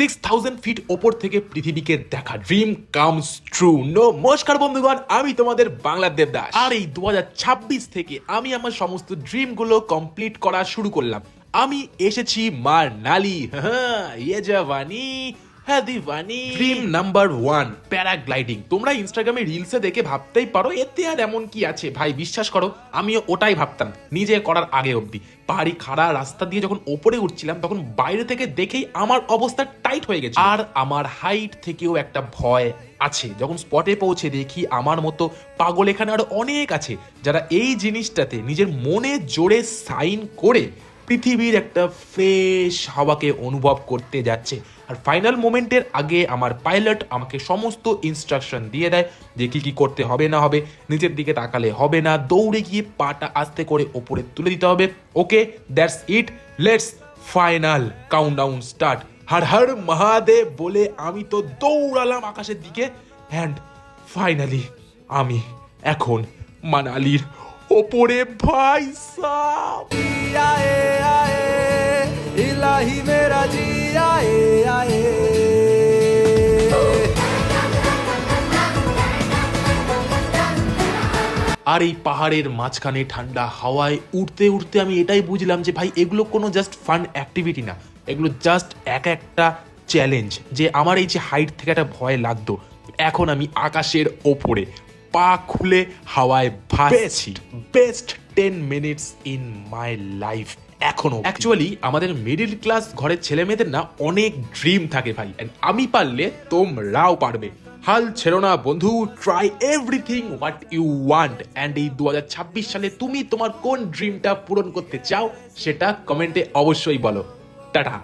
6000 fit ওপর থেকে পৃথিবীকে দেখা ড্রিম কামস ট্রু। নমস্কার বন্ধুগণ, আমি তোমাদের বাংলার দেবদাস। আর এই 2026 থেকে আমি আমার সমস্ত ড্রিম গুলো কমপ্লিট করা শুরু করলাম। আমি এসেছি মানালি। ইয়ে জাওয়ানি হ্যাঁ দিওয়ানি। Dream number 1 paragliding. তোমরা ইনস্টাগ্রামে রিলসে দেখে ভাবতেই পারো এতে আর এমন কি আছে। ভাই বিশ্বাস করো, আমিও ওটাই ভাবতাম নিজে করার আগে অবধি। পাহাড়ি খাড়া রাস্তা দিয়ে যখন ওপরে উঠছিলাম তখন বাইরে থেকে দেখেই আমার অবস্থা টাইট হয়ে গেছে। আর আমার হাইট থেকেও একটা ভয় আছে। যখন স্পটে পৌঁছে দেখি আমার মতো পাগল এখানে আরো অনেক আছে যারা এই জিনিসটাতে নিজের মনে জোরে সাইন করে পৃথিবীর একটা ফ্রেশ হাওয়াকে অনুভব করতে যাচ্ছে। আর ফাইনাল মোমেন্টের আগে আমার পাইলট আমাকে সমস্ত ইনস্ট্রাকশন দিয়ে দেয় যে কি কি করতে হবে না হবে, নিচের দিকে তাকালে হবে না, দৌড়ে গিয়ে পাটা আস্তে করে ওপরে তুলে দিতে হবে। Okay, that's it, let's final countdown start. Har Har Mahadev বলে আমি তো দৌড়ালাম আকাশের দিকে। অ্যান্ড ফাইনালি আমি এখন মানালির ওপরে। ভাই সাব आए आए इलाही मेरा जी आए आए। আর এই পাহাড়ের মাঝখানে ঠান্ডা হাওয়ায় উঠতে উঠতে আমি এটাই বুঝলাম যে ভাই এগুলো কোনো জাস্ট ফান অ্যাক্টিভিটি না, এগুলো জাস্ট একটা চ্যালেঞ্জ। যে আমার এই যে হাইট থেকে একটা ভয় লাগতো, এখন আমি আকাশের ওপরে পা খুলে হাওয়ায় ভাসছি। Best 10 minutes in my life এখনো। অ্যাকচুয়ালি আমাদের মিডল ক্লাস ঘরের ছেলে মেয়েদের না অনেক ড্রিম থাকে ভাই, and আমি পারলে তোমরাও পারবে। হাল ছেড়ো না বন্ধু, try everything what you want. And এই 2026 সালে তুমি তোমার কোন ড্রিমটা পূরণ করতে চাও সেটা কমেন্টে অবশ্যই বলো। টাটা।